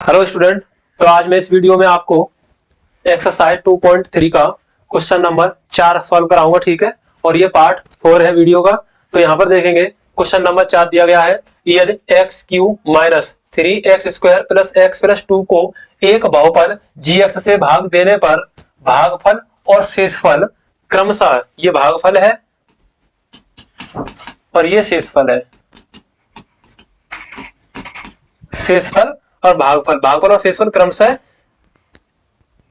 Hello student. तो आज मैं इस वीडियो में आपको एक्सरसाइज 2.3 का क्वेश्चन नंबर 4 सॉल्व कराऊंगा, ठीक है। और ये पार्ट 4 है वीडियो का। तो यहाँ पर देखेंगे क्वेश्चन नंबर 4 दिया गया है, यदि x Q minus 3x² plus x plus 2 को एक बहुपद gx से भाग देने पर भागफल और शेषफल क्रमशः, ये भागफल है और ये शेषफल है, शेषफल और भागफल और शेषफल क्रमशः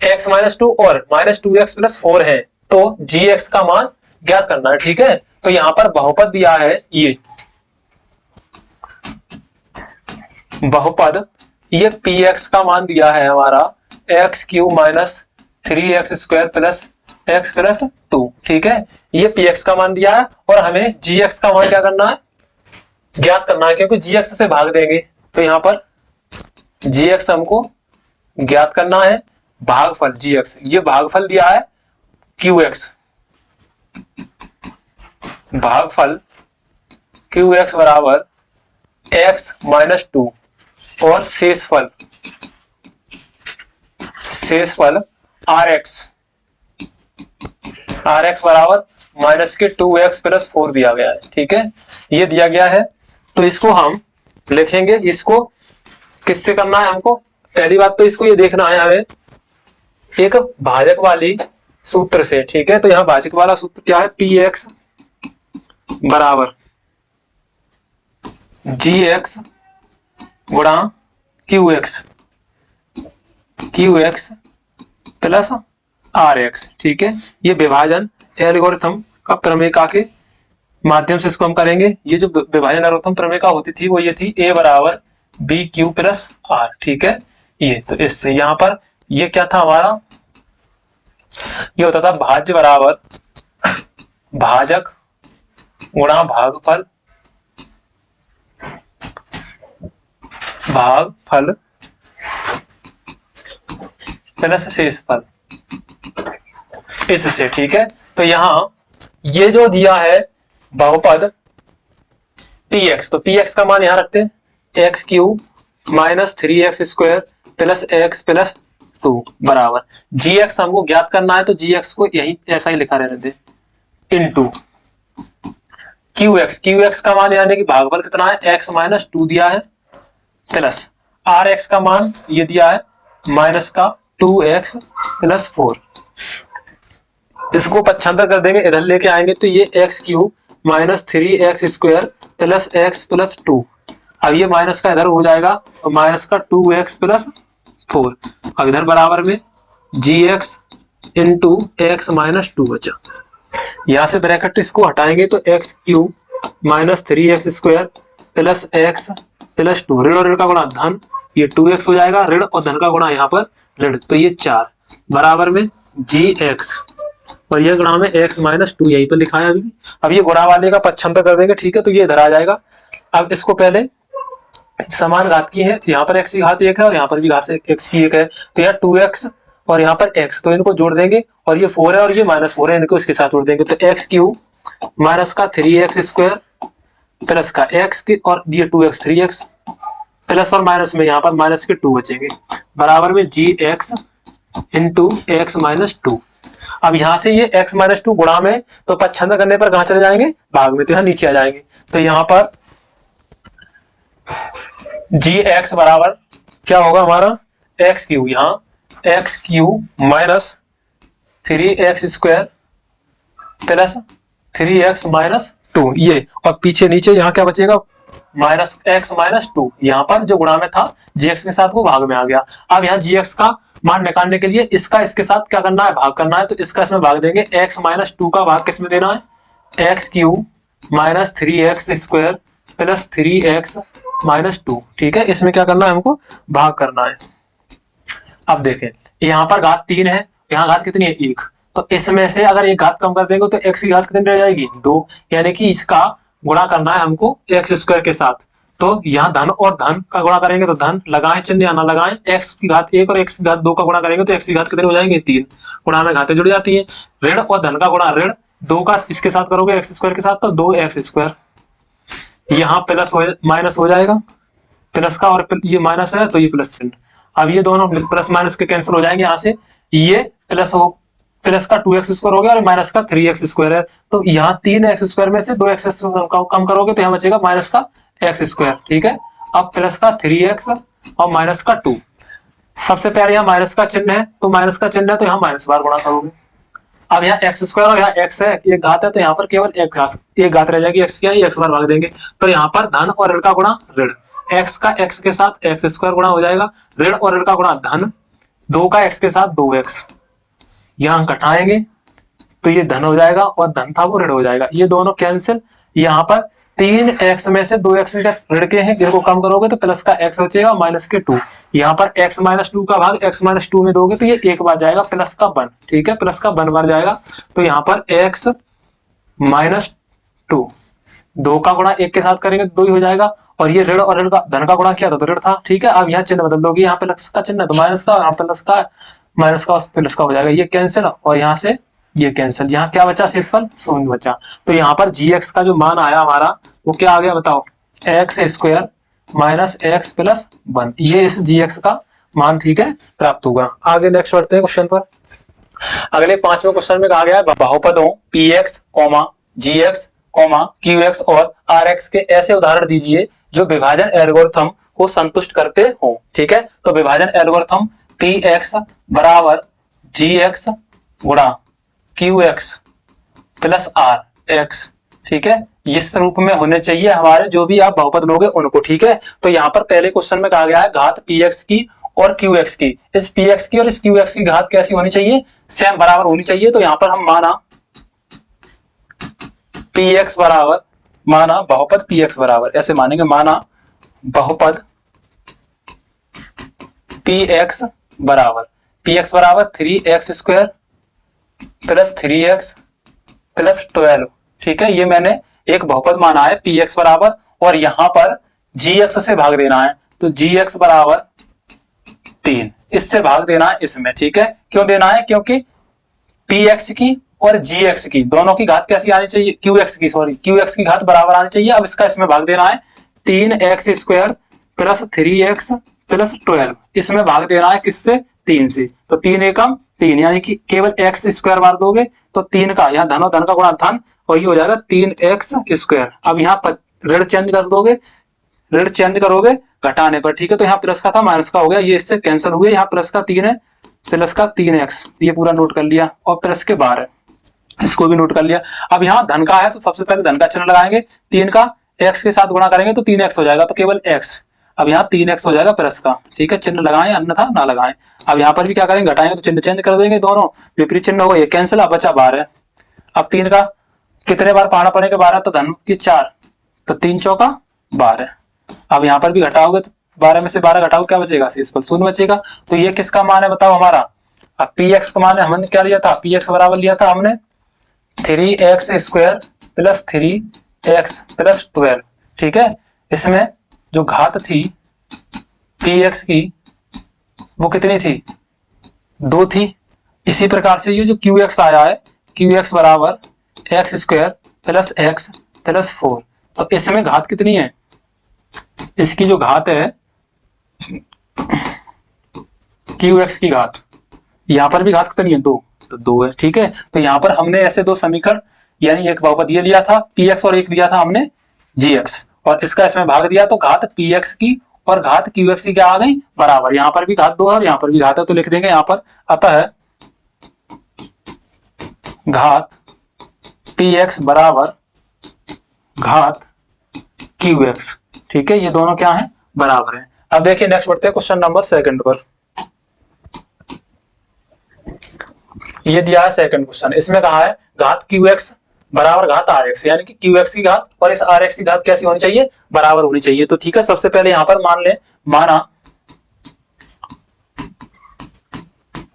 x माइनस 2 और माइनस 2x प्लस 4 है, तो gx का मान ज्ञात करना है, ठीक है। तो यहाँ पर बहुपद दिया है, ये बहुपद, ये px का मान दिया है हमारा x Q minus 3x² plus x plus 2, ठीक है। ये px का मान दिया है और हमें gx का मान क्या करना है, ज्ञात करना है, क्योंकि gx से भाग देंगे। तो यहाँ पर gx हमको ज्ञात करना है, भागफल gx, ये भागफल दिया है qx, भागफल qx बराबर x माइनस 2 और शेषफल rx बराबर माइनस के 2x प्लस 4 दिया गया है, ठीक है। ये दिया गया है, तो इसको हम लिखेंगे। इसको किससे करना है हमको, पहली बात तो इसको ये देखना है हमें एक भाजक वाली सूत्र से, ठीक है। तो यहाँ भाजक वाला सूत्र क्या है, px बराबर gx गुणा qx प्लस rx, ठीक है। ये विभाजन एल्गोरिथम का प्रमेयिका के माध्यम से इसको हम करेंगे। ये जो विभाजन एल्गोरिथम प्रमेयिका होती थी वो ये थी, a बराबर बी क्यू प्लस आर, ठीक है। ये तो इससे यहाँ पर ये क्या था हमारा, ये होता था भाज्य बराबर भाजक गुणा भागफल प्लस शेषफल, इससे, ठीक है। तो यहाँ ये जो दिया है बहुपद px, तो px का मान यहाँ रखते हैं, x Q minus 3x² plus x plus 2 बराबर gx हमको ज्ञात करना है, तो gx को यही ऐसा ही लिखा रहने दे, इनटू qx का मान यानी कि भागफल कितना है, x माइनस 2 दिया है, प्लस rx का मान ये दिया है माइनस का 2x प्लस 4। इसको पक्षांतर कर देंगे, इधर लेके आएंगे, तो ये x Q minus 3x² plus x plus 2, अब ये माइनस का इधर हो जाएगा और माइनस का 2x प्लस 4, अब इधर बराबर में gx इंटू एक्स माइनस 2 बचा। यहां से ब्रैकेट इसको हटाएंगे तो x Q minus 3x² plus x plus 2, ऋण और ऋण का गुणा धन, ये 2x हो जाएगा, ऋण और धन का गुणा यहाँ पर ऋण, तो ये 4 बराबर में gx और ये गुणा में x माइनस 2 यहीं पर लिखा है अभी। अब ये गुणा वाले का पक्षांतर कर देंगे, ठीक है, तो ये इधर आ जाएगा। अब इसको पहले समान घात की है, यहाँ पर x की घात 1 है और यहाँ पर भी घात x की 1 है, तो यहाँ 2x और यहाँ पर x, तो इनको जोड़ देंगे, और ये 4 है और ये माइनस 4 है, इनको इसके साथ जोड़ देंगे, तो एक्स क्यू माइनस का 3x² प्लस का x की और ये 2x 3x प्लस और माइनस में यहाँ पर माइनस के 2 बचेंगे, बराबर में gx इंटू एक्स माइनस 2। अब यहां से ये x माइनस 2 गुणा में, तो पक्षांतर करने पर कहां चले जाएंगे, भाग में, तो यहाँ नीचे आ जाएंगे। तो यहाँ पर gx बराबर क्या होगा हमारा, एक्स क्यू, यहाँ x Q minus 3x² plus 3x minus 2, ये, और पीछे नीचे यहाँ क्या बचेगा, माइनस x माइनस 2, यहाँ पर जो गुणा में था gx के साथ वो भाग में आ गया। अब यहाँ gx का मान निकालने के लिए इसका इसके साथ क्या करना है, भाग करना है, तो इसका इसमें भाग देंगे, x माइनस 2 का भाग किसमें देना है, x Q minus 3x² plus 3x minus 2, ठीक है। इसमें क्या करना है, हमको भाग करना है। अब देखें, यहाँ पर घात 3 है, यहाँ घात कितनी है, 1, तो इसमें से अगर ये घात कम कर देंगे तो x की घात कितनी रह जाएगी, 2, यानी कि इसका गुणा करना है हमको x² के साथ। तो यहाँ धन और धन का गुणा करेंगे तो धन लगाएं चिन्ह या ना लगाएं, x की घात 1 और x की घात 2 का गुणा करेंगे तो x की घात कितने हो जाएंगे, 3, गुणा में घातें जुड़ जाती है, ऋण और धन का गुणा ऋण 2 का इसके साथ करोगे x² के साथ, तो 2x², यहाँ प्लस माइनस हो जाएगा, प्लस का और ये माइनस है तो ये प्लस चिन्ह, अब ये दोनों प्लस माइनस के कैंसिल हो जाएंगे यहाँ से, ये प्लस का 2x² हो गया और माइनस का 3x² है, तो यहाँ 3x² में से 2x कम करोगे तो यहाँ बचेगा माइनस का x²। ठीक है, अब प्लस का 3x और माइनस का 2, सबसे पहले यहाँ माइनस का चिन्ह है, तो माइनस का चिन्ह है तो यहाँ माइनस बार गुणा करोगे। अब यहाँ x² और यहाँ x है, एक घात है, तो यहाँ पर केवल एक घात रह जाएगी, x की x बार भाग देंगे, तो यहाँ पर धन और ऋण का गुणा ऋण, x का x के साथ x² गुणा हो जाएगा, ऋण और ऋण का गुणा धन, 2 का x के साथ 2x, यहाँ घटाएंगे तो ये धन हो जाएगा और धन था वो ऋण हो जाएगा, ये दोनों कैंसिल। यहाँ पर 3x में से 2x ऋण के हैं, इनको कम करोगे तो प्लस का x बचेगा माइनस के 2, यहाँ पर x माइनस 2 का भाग x माइनस 2 में दोगे तो ये एक बार जाएगा प्लस का 1। ठीक है, प्लस का 1 बार जाएगा, तो यहाँ पर x माइनस 2, 2 का गुणा 1 के साथ करेंगे तो 2 ही हो जाएगा, और ये ऋण और ऋण का धन का गुणा किया था तो ऋण था। ठीक है, अब यहाँ चिन्ह बदल दोगे, यहाँ प्लस का चिन्ह तो माइनस का, यहाँ प्लस का, माइनस का प्लस का हो जाएगा, ये कैंसिल और यहाँ से ये कैंसिल, यहाँ क्या बचा शेषफल 0 बचा। तो यहाँ पर gx का जो मान आया हमारा वो क्या आ गया बताओ, x² माइनस x प्लस 1, ये इस gx का मान ठीक है प्राप्त होगा। आगे नेक्स्ट बढ़ते हैं क्वेश्चन पर। अगले 5वें क्वेश्चन में कहा गया है बहुपदों px, gx, qx और rx के ऐसे उदाहरण दीजिए जो विभाजन एल्गोरिथम को संतुष्ट करते हो। ठीक है, तो विभाजन एल्गोरिथम px बराबर gx गुणा qx प्लस rx, ठीक है, इस रूप में होने चाहिए हमारे जो भी आप बहुपद लोगे उनको। ठीक है, तो यहाँ पर पहले क्वेश्चन में कहा गया है घात px की और qx की, इस px की और इस qx की घात कैसी होनी चाहिए, सेम बराबर होनी चाहिए। तो यहाँ पर हम माना px बराबर, माना बहुपद px बराबर, ऐसे मानेंगे, माना बहुपद px बराबर 3x² प्लस 3x प्लस 12। ठीक है, ये मैंने एक बहुपद माना है px बराबर, और यहां पर gx से भाग देना है, तो gx बराबर 3, इससे भाग देना है इसमें। ठीक है, क्यों देना है, क्योंकि px की और gx की दोनों की घात कैसी आनी चाहिए, qx की घात बराबर आनी चाहिए। अब इसका इसमें भाग देना है, 3x² प्लस 3x प्लस 12, इसमें भाग देना है किससे, 3 से, तो 3 एकम 3, यानी कि केवल x² मार दोगे तो 3 का यहाँ धन और धन का गुणा धन, और ये हो जाएगा 3x²। अब यहाँ पर ऋण चेंज कर दोगे, ऋण चेंज करोगे घटाने पर। ठीक है, तो यहाँ प्लस का था माइनस का हो गया, ये इससे कैंसिल हुए, यहाँ प्लस का 3 है, प्लस का 3x, ये पूरा नोट कर लिया, और प्लस के 12 इसको भी नोट कर लिया। अब यहाँ धन का है तो सबसे पहले धन का चिन्ह लगाएंगे, 3 का x के साथ गुणा करेंगे तो 3x हो जाएगा, तो केवल x, अब यहाँ 3x हो जाएगा प्लस का। ठीक है, चिन्ह लगाएं अन्यथा ना लगाएं। अब यहाँ पर भी क्या करेंगे, घटाएंगे तो चिन्ह चेंज कर देंगे, दोनों विपरीत चिन्ह होगा, ये कैंसिल, अब बचा 12। अब 3 का कितने बार पढ़ना पड़ेगा, 12 तो धन की 4, तो 3 चौका 12। अब यहाँ पर भी घटाओगे तो 12 में से 12 घटाओ क्या बचेगा, शेषफल 0 बचेगा। तो ये किसका मान है बताओ हमारा, अब px का मान है, हमने क्या लिया था, px बराबर लिया था हमने 3x² प्लस 3x प्लस 12। ठीक है, इसमें जो घात थी px की वो कितनी थी, 2 थी। इसी प्रकार से ये जो qx आया है, qx बराबर x² प्लस x प्लस 4, तो इसमें घात कितनी है, इसकी जो घात है qx की घात, यहाँ पर भी घात कितनी है, 2, तो 2 है। ठीक है, तो यहाँ पर हमने ऐसे दो समीकरण, यानी एक बहुपद ये लिया था px और एक लिया था हमने gx, और इसका इसमें भाग दिया, तो घात px की और घात qx की क्या आ गई, बराबर। यहाँ पर भी घात 2 है और यहाँ पर भी घात है, तो लिख देंगे यहाँ पर, अतः घात px बराबर घात qx। ठीक है, ये दोनों क्या है, बराबर है। अब देखिए नेक्स्ट बढ़ते हैं क्वेश्चन नंबर 2 पर। ये दिया है सेकंड क्वेश्चन, इसमें कहा है घात qx बराबर घात rx, यानी कि qx की घात और इस rx की घात कैसी होनी चाहिए, बराबर होनी चाहिए। तो ठीक है, सबसे पहले यहाँ पर मान ले, माना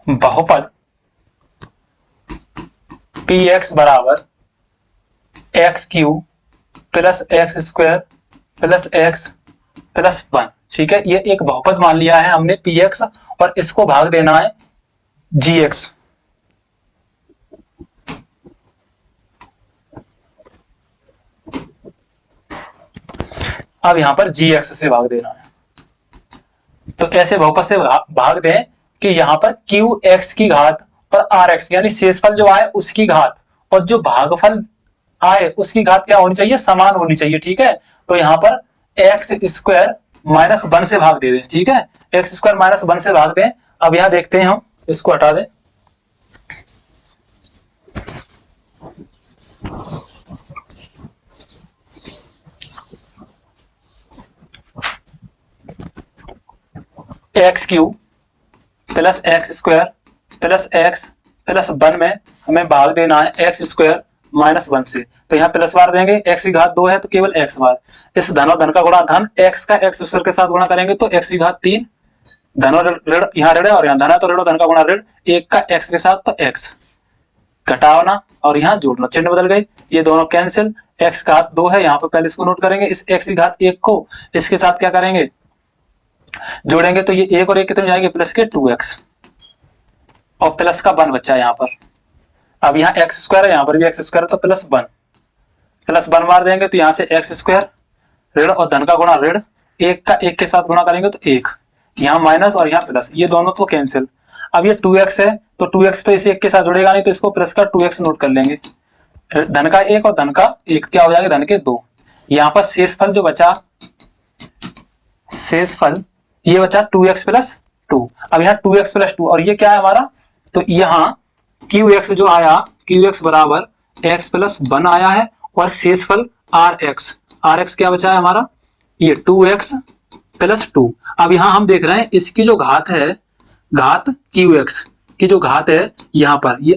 बहुपद px बराबर x³ plus x² plus x plus 1। ठीक है, ये एक बहुपद मान लिया है हमने px, और इसको भाग देना है gx। अब यहां पर gx से भाग देना है, तो ऐसे बहुपद से भाग दें कि यहाँ पर क्यू एक्स की घात और आर एक्स यानी शेषफल जो आए उसकी घात और जो भागफल आए उसकी घात क्या होनी चाहिए, समान होनी चाहिए। ठीक है, तो यहाँ पर एक्स स्क्वायर माइनस वन से भाग दे दें। ठीक है, एक्स स्क्वायर माइनस वन से भाग दें। अब यहाँ देखते हैं, हम इसको हटा दें। X cube plus x square plus x plus one में हमें भाग देना है एक्स स्क्वायर माइनस वन से। तो यहाँ प्लस बार देंगे, एक्स की घात दो है तो केवल एक्स बार। इस धन और धन का गुणा धन, एक्स का एक्स स्क्वायर के साथ गुणा करेंगे तो एक्स की घात तीन, धन और ऋण यहाँ ऋण है और यहाँ धन है तो ऋण और धन का गुणा ऋण, एक का एक्स के साथ तो एक्स, घटाना और यहाँ जोड़ना, चिन्ह बदल गई, ये दोनों कैंसिल। एक्स का घात दो है, यहाँ पर पहले इसको नोट करेंगे। इस एक्स की घात एक को इसके साथ क्या करेंगे, जोड़ेंगे तो ये एक और एक कितने जाएंगे, प्लस के 2x और प्लस का वन बच्चा यहाँ पर। अब यहाँ एक्स स्क्वायर है, यहाँ पर भी एक्स स्क्वायर है तो प्लस वन मार देंगे तो यहाँ से एक्स स्क्वायर ऋण और धन का गुणा ऋण, एक का एक के साथ गुणा करेंगे तो एक, यहाँ माइनस और यहाँ प्लस, ये दोनों तो कैंसिल। अब ये 2x है तो 2x तो इसे एक के साथ जुड़ेगा नहीं तो इसको प्लस का 2x नोट कर लेंगे। धन का एक और धन का एक क्या हो जाएगा, धन के दो। यहाँ पर शेषफल जो बचा, शेषफल ये बचा 2x प्लस टू। अब यहाँ 2x प्लस टू और ये क्या है हमारा, तो यहाँ qx जो आया, qx बराबर x प्लस वन आया है और शेषफल rx क्या बचा है हमारा, ये 2x प्लस टू। अब यहाँ हम देख रहे हैं इसकी जो घात है, घात qx की जो घात है यहाँ पर, ये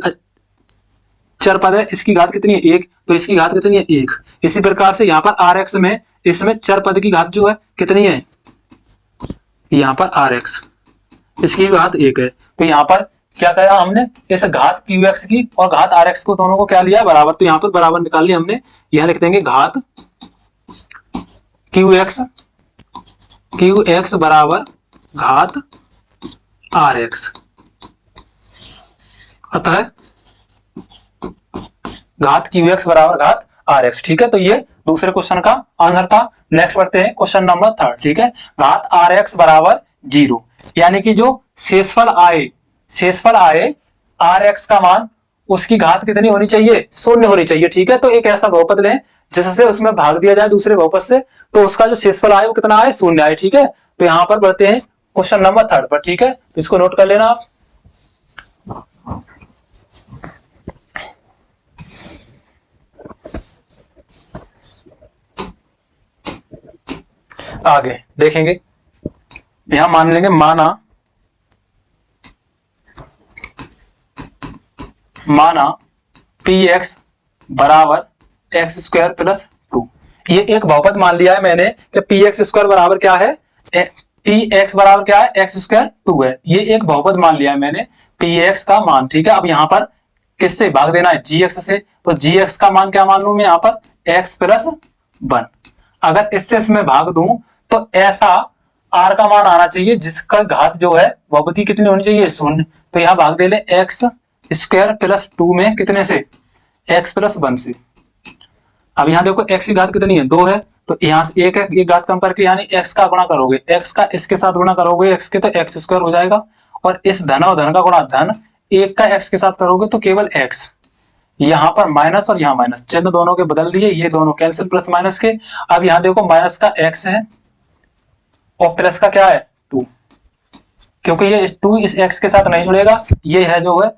चर पद है, इसकी घात कितनी है, एक, तो इसकी घात कितनी है, एक। इसी प्रकार से यहाँ पर rx में, इसमें चर पद की घात जो है कितनी है, यहाँ पर rx, इसकी घात एक है। तो यहाँ पर क्या कहा हमने, इस घात qx की और घात rx को दोनों को क्या लिया, बराबर। तो यहाँ पर बराबर निकाल लिया हमने, यहाँ लिख देंगे घात qx बराबर घात rx, अतः घात qx बराबर घात rx। ठीक है, तो ये दूसरे क्वेश्चन का आंसर था। नेक्स्ट बढ़ते हैं क्वेश्चन नंबर थर्ड। ठीक है, घात rx बराबर 0, यानी कि जो शेषफल आए rx का मान, उसकी घात कितनी होनी चाहिए, शून्य होनी चाहिए। ठीक है, तो एक ऐसा बहुपद लें जिससे उसमें भाग दिया जाए दूसरे बहुपद से, तो उसका जो शेषफल आए वो कितना आए, शून्य आए। ठीक है, तो यहाँ पर बढ़ते हैं क्वेश्चन नंबर थर्ड पर। ठीक है, इसको नोट कर लेना आप। आगे देखेंगे, यहां मान लेंगे, माना px बराबर एक्स स्क्वायर प्लस टू। ये एक बहुपद मान लिया है मैंने कि px स्क्वायर बराबर क्या है, px बराबर क्या है, एक्स स्क्वायर टू है। ये एक बहुपद मान लिया है मैंने, px का मान। ठीक है, अब यहाँ पर किससे भाग देना है, gx से। तो gx का मान क्या मान लू मैं यहाँ पर, x प्लस वन। अगर इससे इसमें भाग दूं तो ऐसा r का मान आना चाहिए जिसका घात जो है बहुपदी कितनी होनी चाहिए, शून्य। तो यहाँ भाग दे ले एक्स स्क्वायर प्लस टू में, कितने से, x प्लस वन से। अब यहाँ देखो x की घात कितनी है, दो है, तो यहाँ से एक है, ये घात कम करके यानी x का गुणा करोगे, x का इसके साथ गुणा करोगे x के, तो x स्क्वायर हो जाएगा। और इस धन और धन का गुणा धन, एक का x के साथ करोगे तो केवल x। यहाँ पर माइनस और यहाँ माइनस, चिन्ह दोनों के बदल दिए, ये दोनों कैंसिल प्लस माइनस के। अब यहाँ देखो माइनस का x है और प्लस का क्या है, टू, क्योंकि ये टू इस x के साथ नहीं जुड़ेगा, ये है जो है,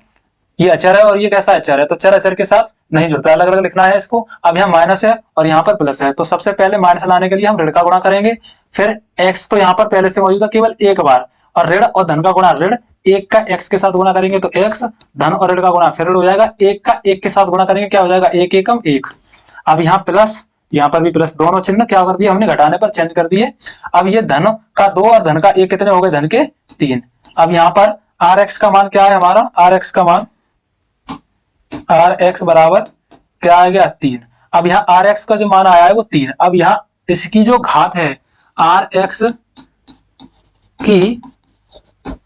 ये अचर है और ये कैसा अचर है, तो चर अचर के साथ नहीं जुड़ता, अलग अलग लिखना है इसको। अब यहाँ माइनस है और यहाँ पर प्लस है, तो सबसे पहले माइनस लाने के लिए हम ऋण का गुणा करेंगे, फिर x तो यहाँ पर पहले से मौजूद है केवल एक बार, और ऋण और धन का गुणा ऋण, एक का x के साथ गुणा करेंगे तो x, धन और ऋण का गुणा फिर ऋण हो जाएगा, एक का एक के साथ गुणा करेंगे क्या हो जाएगा, एक एकम एक। अब यहाँ प्लस, यहाँ पर भी प्लस, दोनों चिन्ह क्या कर दिए हमने, घटाने पर चेंज कर दिए। अब ये धन का दो और धन का एक कितने हो गए, धन के तीन। अब यहाँ पर rx का मान क्या है हमारा, rx का मान, rx बराबर क्या आ गया, तीन। अब यहाँ rx का जो मान आया है वो तीन। अब यहाँ इसकी जो घात है, rx की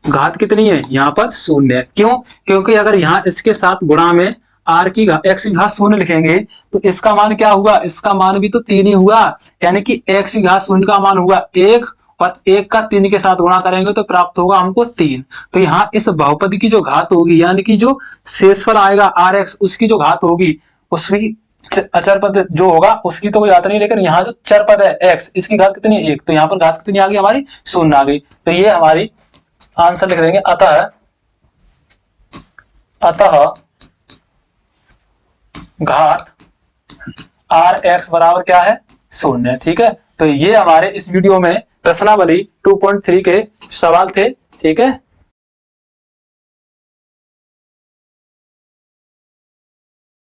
घात कितनी है, यहाँ पर शून्य है। क्यों, क्योंकि अगर यहाँ इसके साथ गुणा में r की x की घात शून्य लिखेंगे तो इसका मान क्या हुआ, इसका मान भी तो तीन ही हुआ, यानी कि x की घात शून्य का मान हुआ एक और 1 का 3 के साथ गुणा करेंगे तो प्राप्त होगा हमको 3। तो यहाँ इस बहुपद की जो घात होगी, यानी कि जो शेषफल आएगा Rx, उसकी जो घात होगी, उसकी अचर पद जो होगा उसकी तो कोई घात नहीं, लेकिन यहाँ जो चर पद है x, इसकी घात कितनी है 1, तो यहाँ पर घात कितनी आ गई हमारी 0 आ गई। तो ये हमारी आंसर लिख देंगे, अतः घात Rx बराबर क्या है 0। ठीक है, तो ये हमारे इस वीडियो में प्रश्नावली 2.3 के सवाल थे। ठीक है।